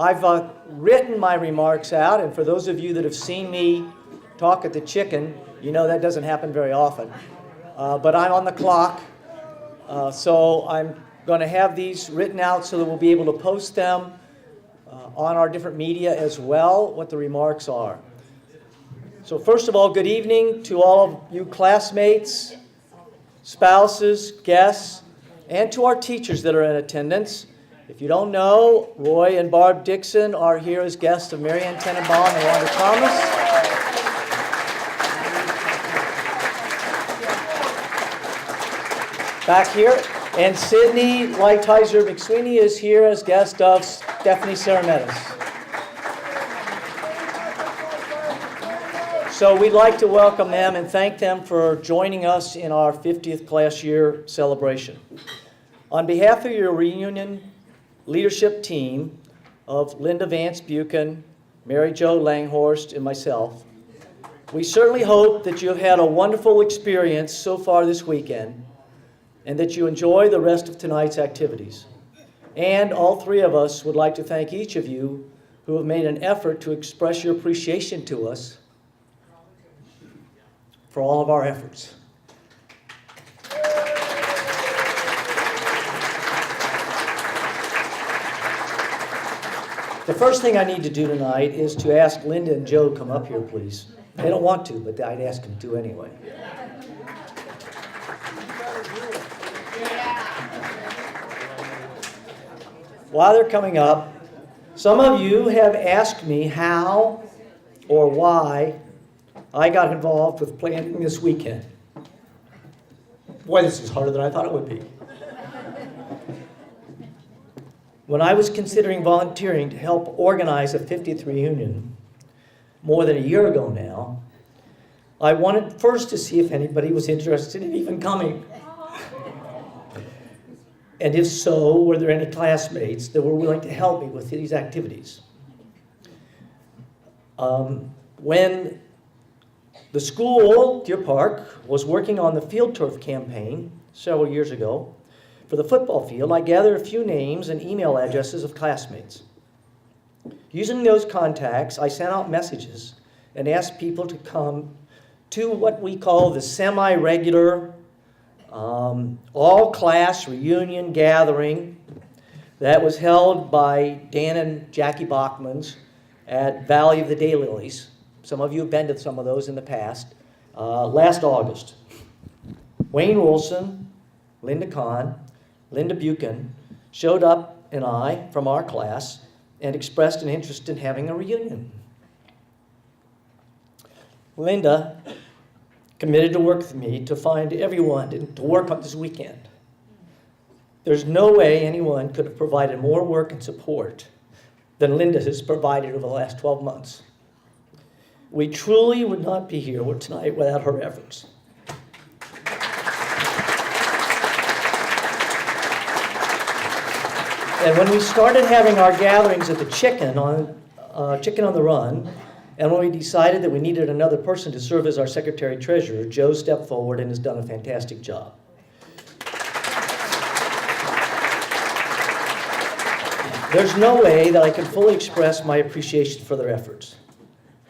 I've written my remarks out, and for those of you that have seen me talk at the Chicken, you know that doesn't happen very often. But I'm on the clock, so I'm going to have these written out so that we'll be able to post them on our different media as well, what the remarks are. So first of all, good evening to all of you classmates, spouses, guests, and to our teachers that are in attendance. If you don't know, Roy and Barb Dixon are here as guests of Mary Ann Tenenbaum and Wanda Thomas. Back here. And Sydney Lighthizer McSweeney is here as guest of Stephanie Sarametis. So we'd like to welcome them and thank them for joining us in our 50th class year celebration. On behalf of your reunion leadership team of Linda Vance Buchan, Mary Jo Langhorst, and myself, we certainly hope that you've had a wonderful experience so far this weekend and that you enjoy the rest of tonight's activities. And all three of us would like to thank each of you who have made an effort to express your appreciation to us for all of our efforts. The first thing I need to do tonight is to ask Linda and Joe to come up here, please. They don't want to, but I'd ask them to anyway. While they're coming up, some of you have asked me how or why I got involved with planning this weekend. Boy, this is harder than I thought it would be. When I was considering volunteering to help organize a 50th reunion more than a year ago now, I wanted first to see if anybody was interested in even coming. And if so, were there any classmates that were willing to help me with these activities? When the school, Deer Park, was working on the field turf campaign several years ago, for the football field, I gathered a few names and email addresses of classmates. Using those contacts, I sent out messages and asked people to come to what we call the semi-regular all-class reunion gathering that was held by Dan and Jackie Bachman's at Valley of the Daylilies. Some of you have been to some of those in the past. Last August, Wayne Wilson, Linda Kahn, Linda Buchan showed up and I from our class and expressed an interest in having a reunion. Linda committed to work with me to find everyone to work on this weekend. There's no way anyone could have provided more work and support than Linda has provided over the last 12 months. We truly would not be here tonight without her efforts. And when we started having our gatherings at the Chicken on the Run, and when we decided that we needed another person to serve as our secretary-treasurer, Joe stepped forward and has done a fantastic job. There's no way that I can fully express my appreciation for their efforts.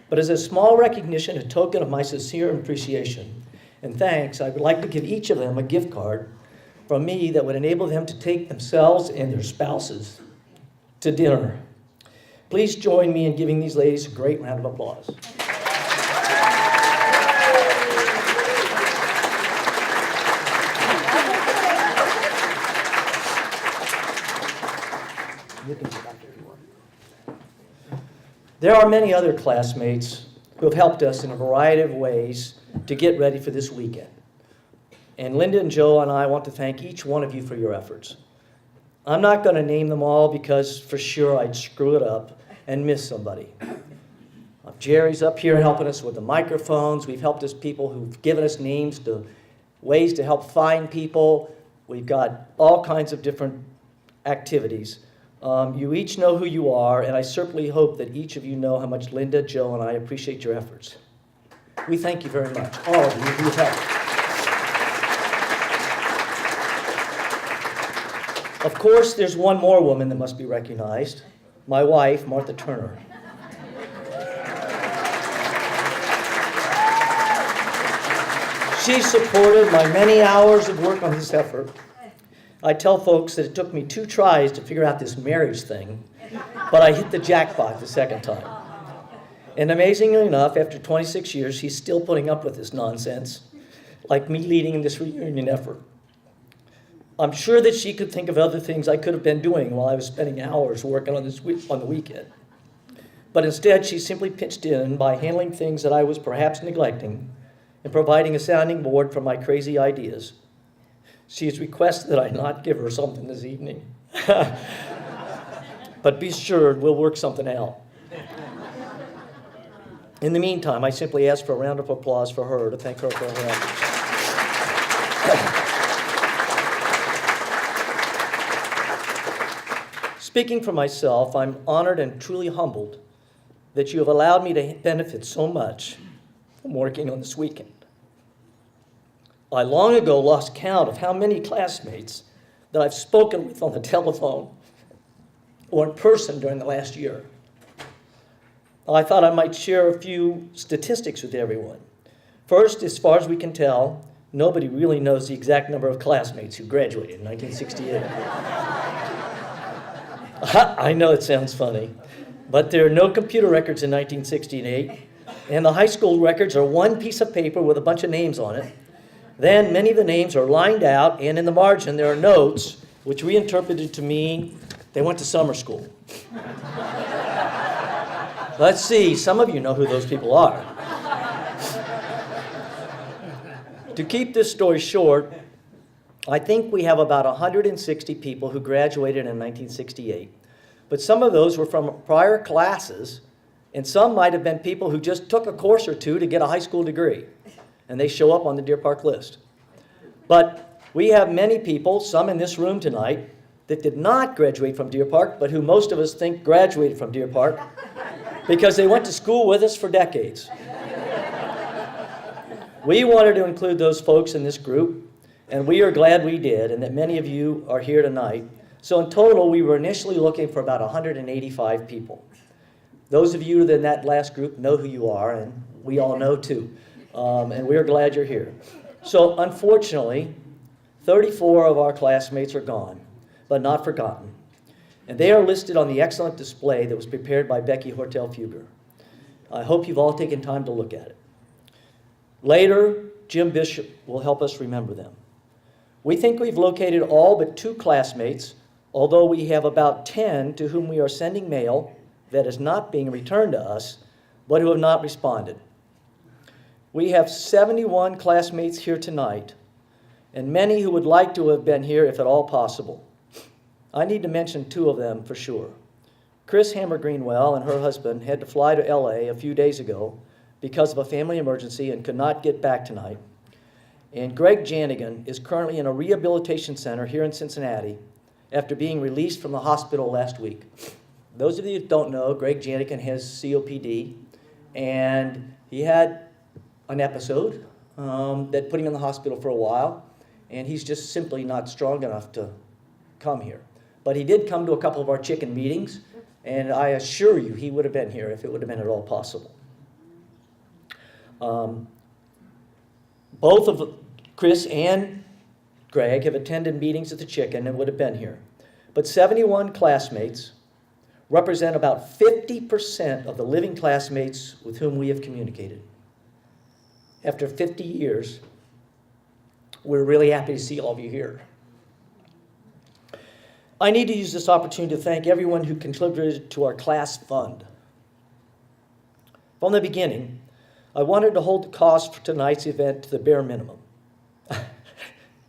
But as a small recognition, a token of my sincere appreciation and thanks, I would like to give each of them a gift card from me that would enable them to take themselves and their spouses to dinner. Please join me in giving these ladies a great round of applause. There are many other classmates who have helped us in a variety of ways to get ready for this weekend. And Linda and Joe and I want to thank each one of you for your efforts. I'm not going to name them all because for sure I'd screw it up and miss somebody. Jerry's up here helping us with the microphones. We've helped us people who've given us names to ways to help find people. We've got all kinds of different activities. You each know who you are, and I certainly hope that each of you know how much Linda, Joe, and I appreciate your efforts. We thank you very much, all of you who've helped. Of course, there's one more woman that must be recognized, my wife, Martha Turner. She supported my many hours of work on this effort. I tell folks that it took me 2 tries to figure out this marriage thing, but I hit the jackpot the second time. And amazingly enough, after 26 years, she's still putting up with this nonsense, like me leading this reunion effort. I'm sure that she could think of other things I could have been doing while I was spending hours working on the weekend. But instead, she simply pitched in by handling things that I was perhaps neglecting and providing a sounding board for my crazy ideas. She has requested that I not give her something this evening. But be sure we'll work something out. In the meantime, I simply ask for a round of applause for her to thank her for her efforts. Speaking for myself, I'm honored and truly humbled that you have allowed me to benefit so much from working on this weekend. I long ago lost count of how many classmates that I've spoken with on the telephone or in person during the last year. I thought I might share a few statistics with everyone. First, as far as we can tell, nobody really knows the exact number of classmates who graduated in 1968. I know it sounds funny, but there are no computer records in 1968, and the high school records are one piece of paper with a bunch of names on it. Then many of the names are lined out, and in the margin there are notes, which we interpreted to mean they went to summer school. Let's see, some of you know who those people are. To keep this story short, I think we have about 160 people who graduated in 1968. But some of those were from prior classes, and some might have been people who just took a course or two to get a high school degree. And they show up on the Deer Park list. But we have many people, some in this room tonight, that did not graduate from Deer Park, but who most of us think graduated from Deer Park because they went to school with us for decades. We wanted to include those folks in this group, and we are glad we did, and that many of you are here tonight. So in total, we were initially looking for about 185 people. Those of you in that last group know who you are, and we all know too. And we're glad you're here. So unfortunately, 34 of our classmates are gone, but not forgotten. and they are listed on the excellent display that was prepared by Becky Hortel-Fugger. I hope you've all taken time to look at it. Later, Jim Bishop will help us remember them. We think we've located all but 2 classmates, although we have about 10 to whom we are sending mail that is not being returned to us, but who have not responded. We have 71 classmates here tonight, and many who would like to have been here if at all possible. I need to mention 2 of them for sure. Chris Hammer Greenwell and her husband had to fly to LA a few days ago because of a family emergency and could not get back tonight. And Greg Janigan is currently in a rehabilitation center here in Cincinnati after being released from the hospital last week. Those of you who don't know, Greg Janigan has COPD, and he had an episode that put him in the hospital for a while, and he's just simply not strong enough to come here. But he did come to a couple of our chicken meetings, and I assure you he would have been here if it would have been at all possible. Both of Chris and Greg have attended meetings at the Chicken and would have been here. But 71 classmates represent about 50% of the living classmates with whom we have communicated. After 50 years, we're really happy to see all of you here. I need to use this opportunity to thank everyone who contributed to our class fund. From the beginning, I wanted to hold the cost for tonight's event to the bare minimum.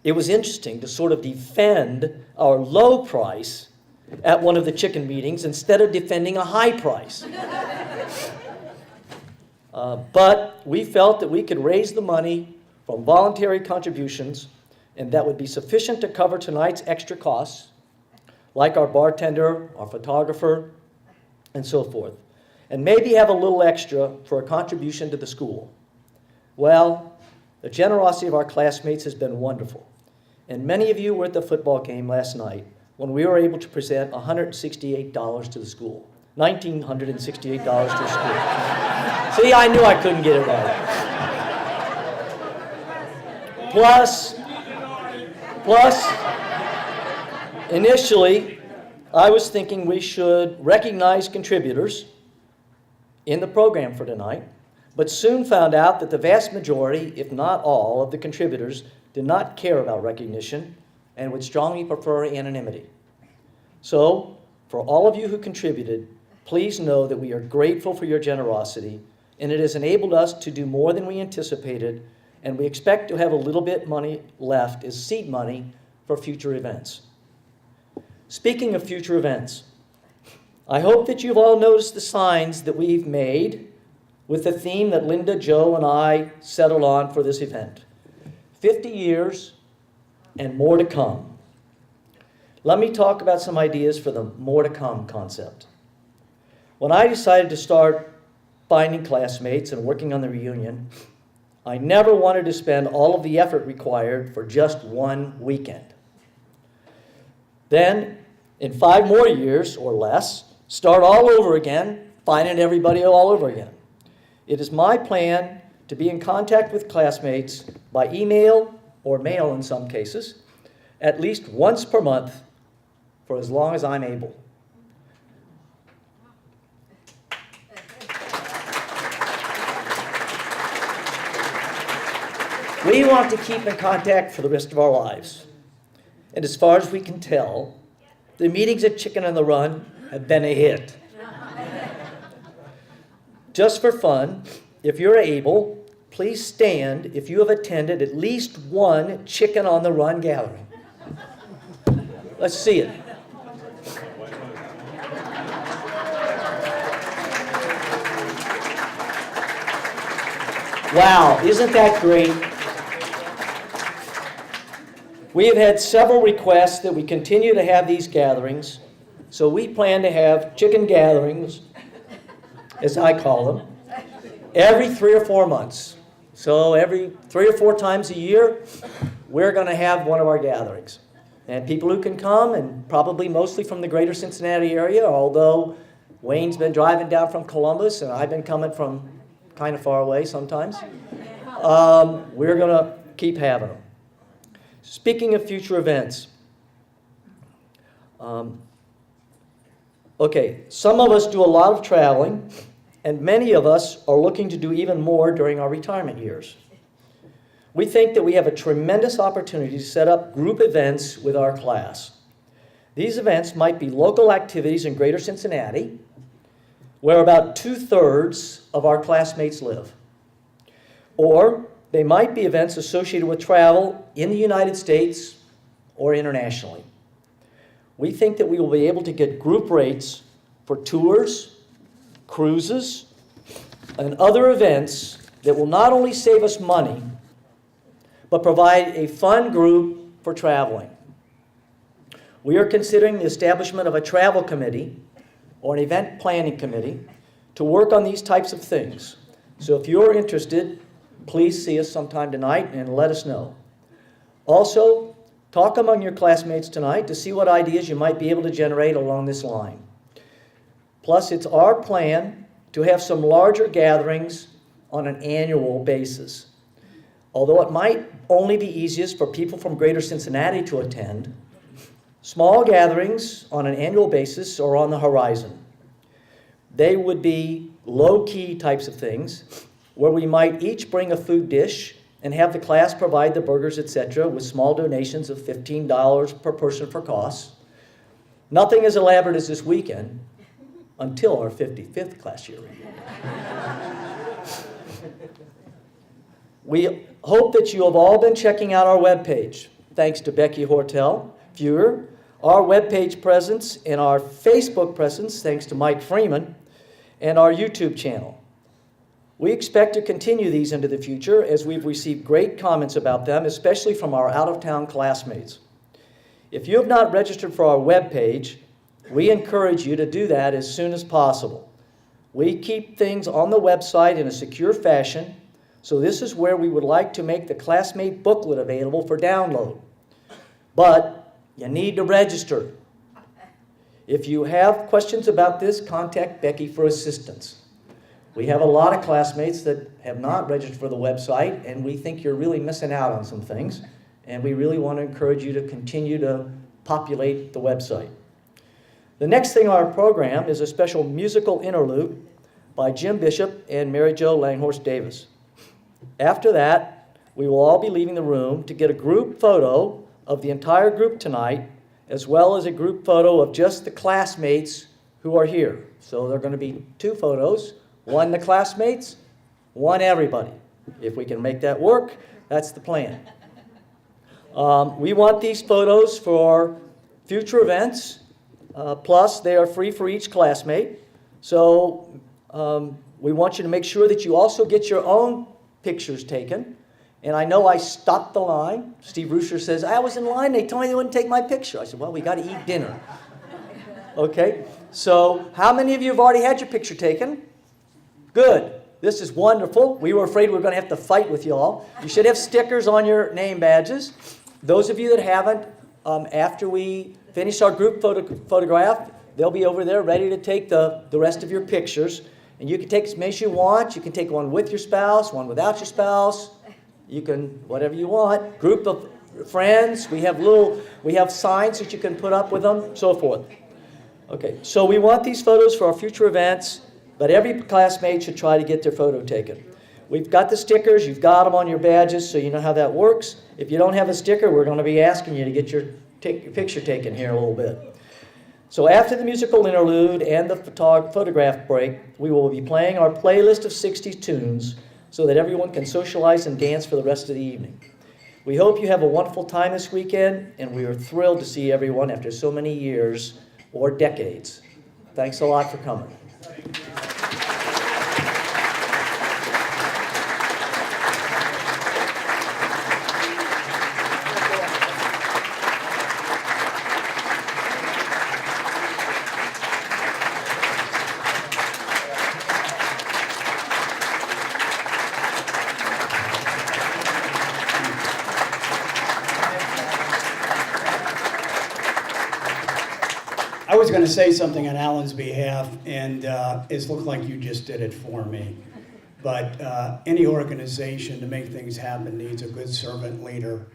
It was interesting to sort of defend our low price at one of the chicken meetings instead of defending a high price. But we felt that we could raise the money from voluntary contributions and that would be sufficient to cover tonight's extra costs, like our bartender, our photographer, and so forth, and maybe have a little extra for a contribution to the school. Well, the generosity of our classmates has been wonderful, and many of you were at the football game last night when we were able to present $168 to the school, $1,968 to the school. See, I knew I couldn't get it right. Plus, initially, I was thinking we should recognize contributors in the program for tonight, but soon found out that the vast majority, if not all, of the contributors did not care about recognition and would strongly prefer anonymity. So, for all of you who contributed, please know that we are grateful for your generosity, and it has enabled us to do more than we anticipated, and we expect to have a little bit money left as seed money for future events. Speaking of future events, I hope that you've all noticed the signs that we've made with the theme that Linda, Joe, and I settled on for this event. 50 years and more to come. Let me talk about some ideas for the more to come concept. When I decided to start finding classmates and working on the reunion, I never wanted to spend all of the effort required for just one weekend. Then, in 5 more years or less, start all over again, finding everybody all over again. It is my plan to be in contact with classmates by email or mail in some cases, at least once per month for as long as I'm able. We want to keep in contact for the rest of our lives. And as far as we can tell, the meetings at Chicken on the Run have been a hit. Just for fun, if you're able, please stand if you have attended at least one Chicken on the Run gathering. Let's see it. Wow, isn't that great? We have had several requests that we continue to have these gatherings, so we plan to have chicken gatherings, as I call them, every 3 or 4 months. So every 3 or 4 times a year, we're going to have one of our gatherings. And people who can come, and probably mostly from the greater Cincinnati area, although Wayne's been driving down from Columbus, and I've been coming from kind of far away sometimes, we're going to keep having them. Speaking of future events, Okay, some of us do a lot of traveling, and many of us are looking to do even more during our retirement years. We think that we have a tremendous opportunity to set up group events with our class. These events might be local activities in Greater Cincinnati, where about 2/3 of our classmates live. Or they might be events associated with travel in the United States or internationally. We think that we will be able to get group rates for tours, cruises, and other events that will not only save us money, but provide a fun group for traveling. We are considering the establishment of a travel committee or an event planning committee to work on these types of things. So if you're interested, please see us sometime tonight and let us know. Also, talk among your classmates tonight to see what ideas you might be able to generate along this line. Plus, it's our plan to have some larger gatherings on an annual basis. Although it might only be easiest for people from Greater Cincinnati to attend, small gatherings on an annual basis are on the horizon. They would be low-key types of things where we might each bring a food dish and have the class provide the burgers, etc., with small donations of $15 per person for costs. Nothing as elaborate as this weekend until our 55th class year reunion. We hope that you have all been checking out our webpage. Thanks to Becky Hortel, viewer, our webpage presence, and our Facebook presence, thanks to Mike Freeman, and our YouTube channel. We expect to continue these into the future as we've received great comments about them, especially from our out-of-town classmates. If you have not registered for our webpage, we encourage you to do that as soon as possible. We keep things on the website in a secure fashion, so this is where we would like to make the classmate booklet available for download. But you need to register. If you have questions about this, contact Becky for assistance. We have a lot of classmates that have not registered for the website, and we think you're really missing out on some things, and we really want to encourage you to continue to populate the website. The next thing on our program is a special musical interlude by Jim Bishop and Mary Jo Langhorst Davis. After that, we will all be leaving the room to get a group photo of the entire group tonight, as well as a group photo of just the classmates who are here. So there are going to be 2 photos, one the classmates, one everybody. If we can make that work, that's the plan. We want these photos for future events, plus they are free for each classmate. So we want you to make sure that you also get your own pictures taken. And I know I stopped the line. Steve Rusher says, I was in line, they told me they wouldn't take my picture. I said, well, we got to eat dinner. Okay, so how many of you have already had your picture taken? Good. This is wonderful. We were afraid we were going to have to fight with you all. You should have stickers on your name badges. Those of you that haven't, after we finish our group photograph, they'll be over there ready to take the rest of your pictures. And you can take as many as you want. You can take one with your spouse, one without your spouse. You can, whatever you want. Group of friends. We have signs that you can put up with them, so forth. Okay, so we want these photos for our future events, but every classmate should try to get their photo taken. We've got the stickers. You've got them on your badges, so you know how that works. If you don't have a sticker, we're going to be asking you to get your picture taken here in a little bit. So after the musical interlude and the photograph break, we will be playing our playlist of 60s tunes so that everyone can socialize and dance for the rest of the evening. We hope you have a wonderful time this weekend, and we are thrilled to see everyone after so many years or decades. Thanks a lot for coming. I was going to say something on Alan's behalf, and it's looked like you just did it for me. But any organization to make things happen needs a good servant leader,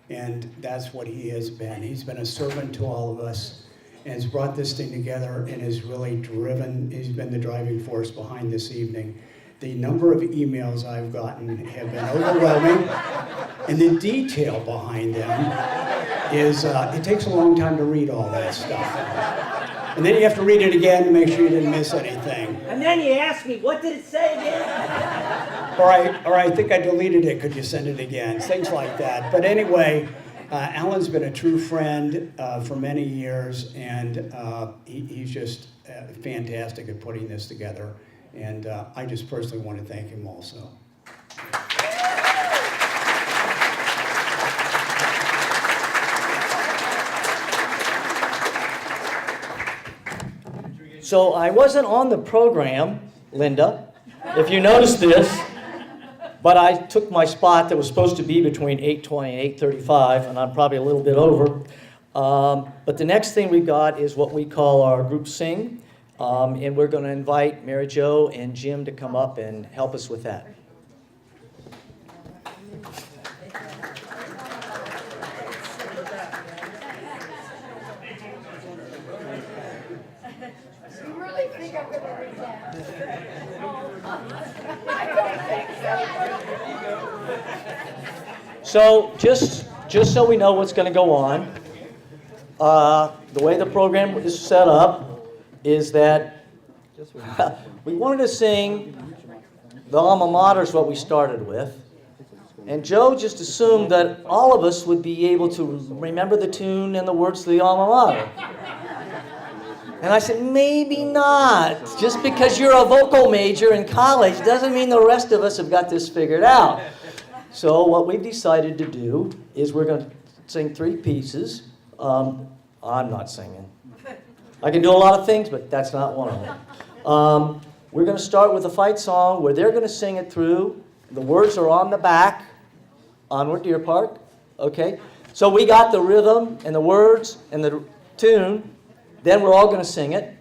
and that's what he has been. He's been a servant to all of us, and has brought this thing together and has really he's been the driving force behind this evening. The number of emails I've gotten have been overwhelming, and the detail behind them is, it takes a long time to read all that stuff. And then you have to read it again to make sure you didn't miss anything. And then you ask me, what did it say again? Or I think I deleted it, could you send it again? Things like that. But anyway, Alan's been a true friend for many years, and he's just fantastic at putting this together. And I just personally want to thank him also. So I wasn't on the program, Linda, if you noticed this, but I took my spot that was supposed to be between 8:20 and 8:35, and I'm probably a little bit over. But the next thing we got is what we call our group sing, and we're going to invite Mary Jo and Jim to come up and help us with that. You really think I'm going to read that? I don't think so. So just so we know what's going to go on, the way the program is set up is that we wanted to sing the alma mater is what we started with. And Joe just assumed that all of us would be able to remember the tune and the words to the alma mater. And I said, maybe not. Just because you're a vocal major in college doesn't mean the rest of us have got this figured out. So what we've decided to do is we're going to sing 3 pieces. I'm not singing. I can do a lot of things, but that's not one of them. We're going to start with a fight song where they're going to sing it through. The words are on the back. Onward, Deer Park. Okay? So we got the rhythm and the words and the tune. Then we're all going to sing it.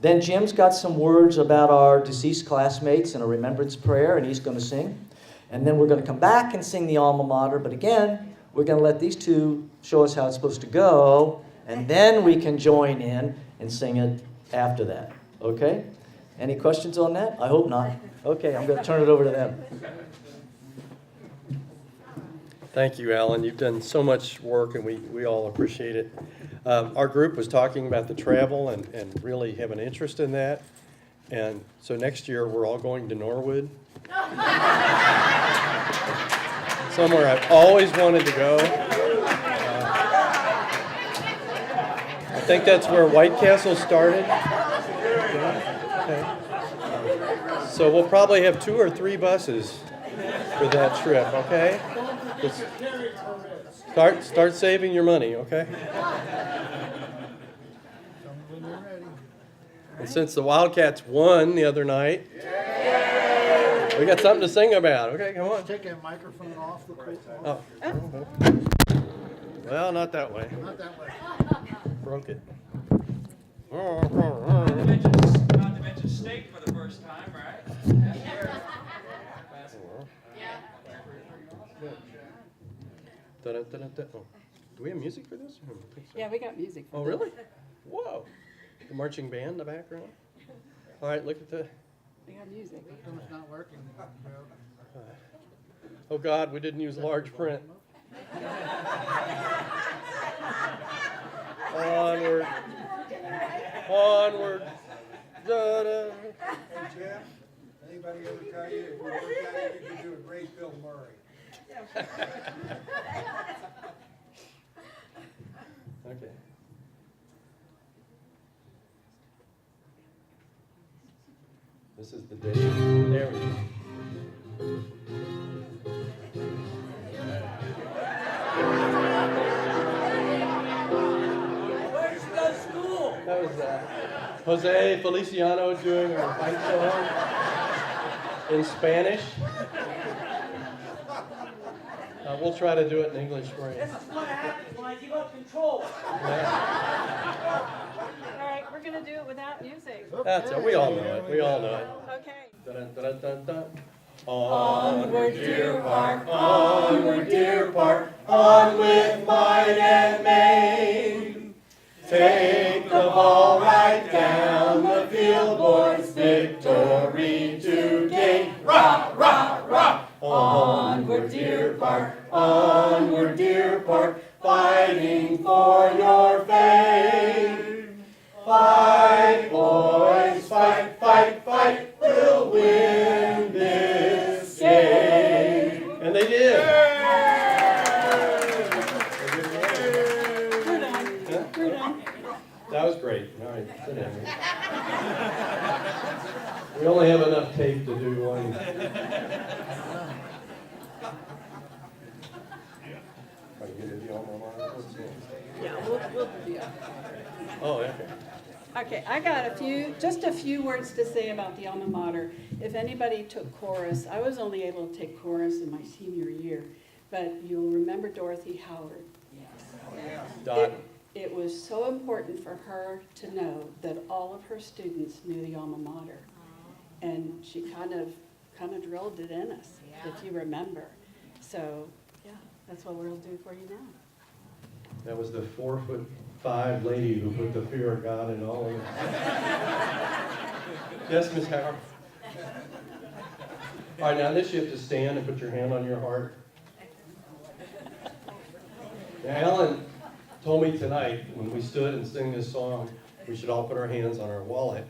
Then Jim's got some words about our deceased classmates and a remembrance prayer, and he's going to sing. And then we're going to come back and sing the alma mater. But again, we're going to let these two show us how it's supposed to go, and then we can join in and sing it after that. Okay? Any questions on that? I hope not. Okay, I'm going to turn it over to them. Thank you, Alan. You've done so much work, and we all appreciate it. Our group was talking about the travel and really have an interest in that. And so next year, we're all going to Norwood. Somewhere I've always wanted to go. I think that's where White Castle started. Okay. So we'll probably have 2 or 3 buses for that trip, okay? Just start saving your money, okay? And since the Wildcats won the other night, we got something to sing about. Okay, come on. Take that microphone off the plate. Oh. Well, not that way. Not that way. Broke it. Not to mention steak for the first time, right? Da-da-da-da-da. Oh. Do we have music for this? I don't think so. Yeah, we got music. Oh, really? Whoa. The marching band in the background? All right, look at the... We got music. It's not working. Oh, God, we didn't use large print. Onward. Onward. Da-da. Hey, Jeff, anybody ever tell you if you work at it, you can do a great Bill Murray? Okay. This is the day. There we go. Where'd you go to school? That was Jose Feliciano doing a fight song in Spanish. We'll try to do it in English for you. This is what happens when I give up control. Yeah. All right, we're going to do it without music. That's it. We all know it. We all know it. Okay. Dun-dun-dun-dun-dun. Onward, dear park, onward, dear park, on with might and main. Take Park, onward, Deer Park, fighting for your fame. Fight, boys, fight, fight, fight, we'll win this game. And they did. We're done. We're done. That was great. All right, sit down. We only have enough tape to do one. Are you gonna do alma mater? Yeah, we'll do that. Oh, okay. Okay, I got just a few words to say about the alma mater. If anybody took chorus, I was only able to take chorus in my senior year, but you'll remember Dorothy Howard. Dot. It was so important for her to know that all of her students knew the alma mater. And she kind of drilled it in us, if you remember. So, yeah, that's what we'll do for you now. That was the 4'5" lady who put the fear of God in all of us. Yes, Miss Howard. All right, now this you have to stand and put your hand on your heart. Now, Ellen told me tonight when we stood and sang this song, we should all put our hands on our wallet.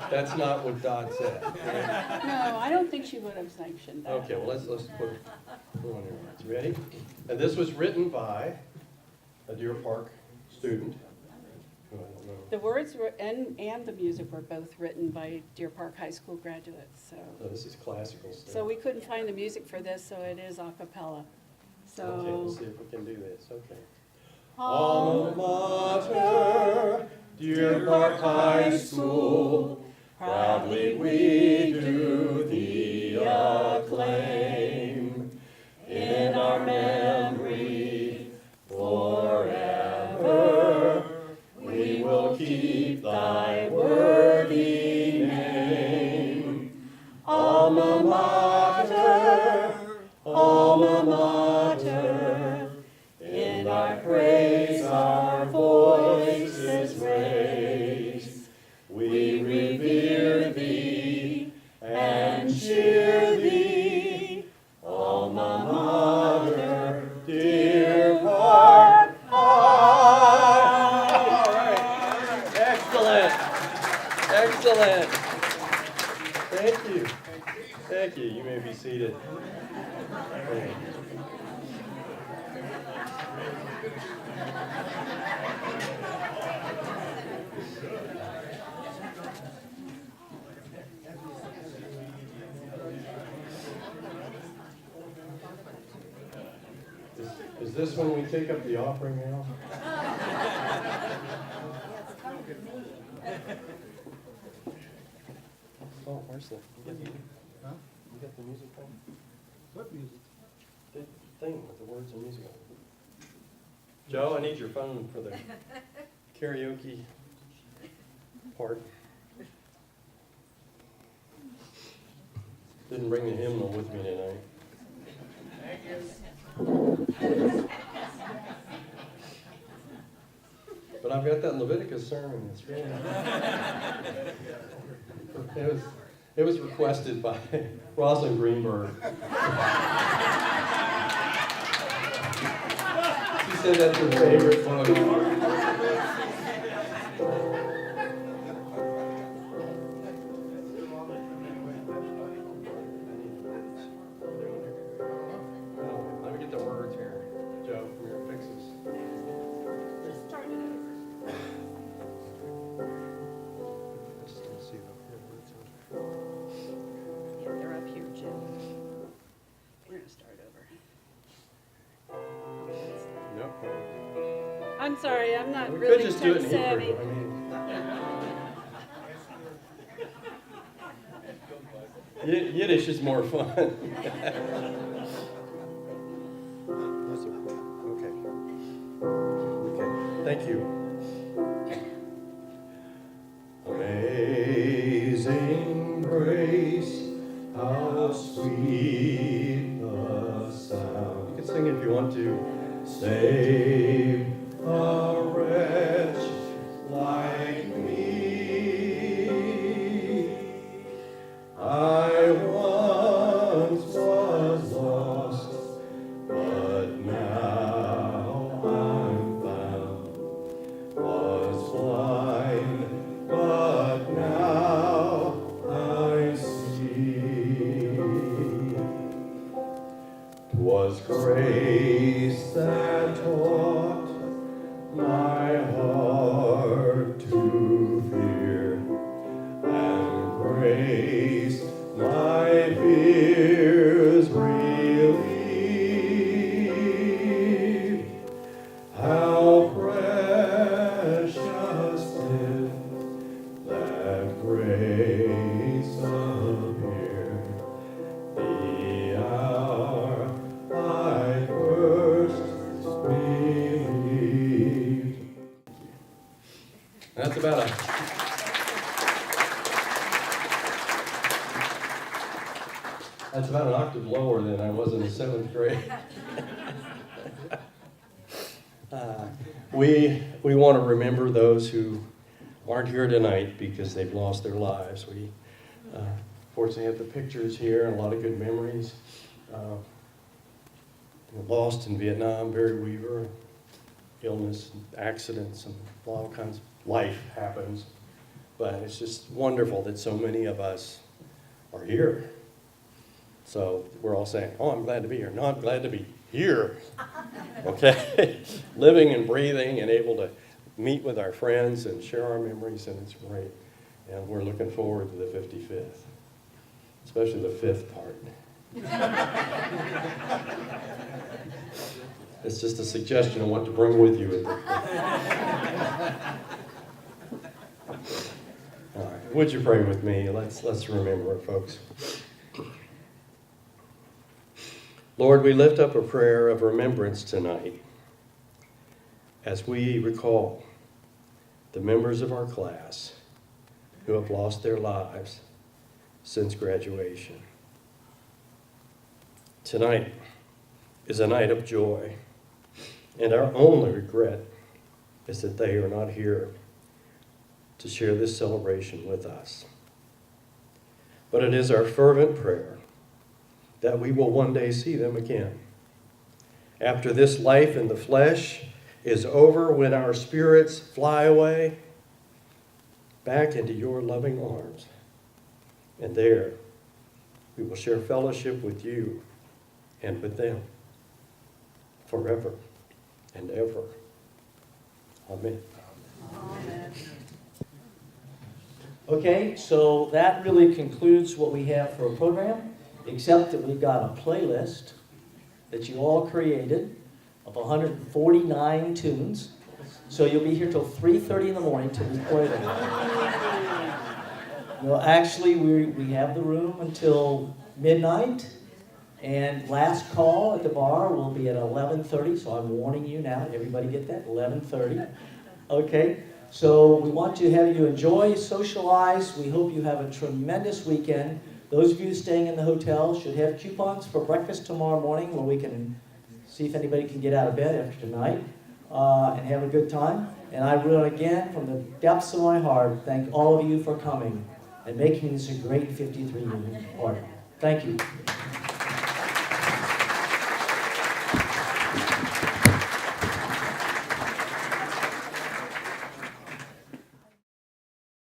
That's not what Dot said. Right? No, I don't think she would have sanctioned that. Okay, well, let's put on your hearts. Ready? And this was written by a Deer Park student. Who I don't know. The words were, and the music were both written by Deer Park High School graduates, So this is classical stuff. so we couldn't find the music for this, so it is a cappella. Okay, we'll So, see if we can do this. Okay. Alma mater, Deer Park High School, proudly we do thee acclaim. In our memory forever, we will keep thy worthy name. Alma mater, alma mater, in our praise our voices raise. We revere thee and cheer thee, alma mater, Deer Park High. All right. Excellent. Excellent. Thank you. Thank you. You may be seated. Thank you. Is this when we take up the offering now? Oh, where's the, you got the music thing? What music? The thing with the words and music on it. Joe, I need your phone for the karaoke part. Didn't bring the hymnal with me tonight. But I've got that Leviticus sermon. It's really it was requested by Rosalind Greenberg. She said that's her favorite book. Let me get the words here. Joe, from your fixes. just start it over. Just let me see the words. Yeah, they're up here, Jim. We're gonna start over. Nope. I'm sorry, I'm not We could really just do it tech in savvy. Hebrew. I mean, Yiddish is more fun. Okay. Okay. Thank you. Amazing grace, how sweet the sound. You can sing if you want to. Save a wretch like me. I once was grace that taught my heart to fear, and grace my fears relieved. How precious did that grace appear, the hour I first believed. That's about it. That's about an octave lower than I was in the 7th grade. We want to remember those who aren't here tonight because they've lost their lives. We fortunately have the pictures here and a lot of good memories. Lost in Vietnam, Barry Weaver, illness, accidents, and all kinds of life happens. But it's just wonderful that so many of us are here. So we're all saying, oh, I'm glad to be here. No, I'm glad to be here. Okay? Living and breathing and able to meet with our friends and share our memories, and it's great. And we're looking forward to the 55th, especially the 5th part. It's just a suggestion of what to bring with you. All right, would you pray with me? Let's remember it, folks. Lord, we lift up a prayer of remembrance tonight as we recall the members of our class who have lost their lives since graduation. Tonight is a night of joy, and our only regret is that they are not here to share this celebration with us. But it is our fervent prayer that we will one day see them again. After this life in the flesh is over, when our spirits fly away back into your loving arms, and there we will share fellowship with you and with them forever and ever. Amen. Amen. Okay, so that really concludes what we have for a program, except that we've got a playlist that you all created of 149 tunes. So you'll be here till 3:30 in the morning till we play them. Well, actually, we have the room until midnight, and last call at the bar will be at 11:30, so I'm warning you now. Everybody get that? 11:30. Okay, so we want to have you enjoy, socialize. We hope you have a tremendous weekend. Those of you staying in the hotel should have coupons for breakfast tomorrow morning where we can see if anybody can get out of bed after tonight and have a good time. And I will again, from the depths of my heart, thank all of you for coming and making this a great 53 year party. Thank you.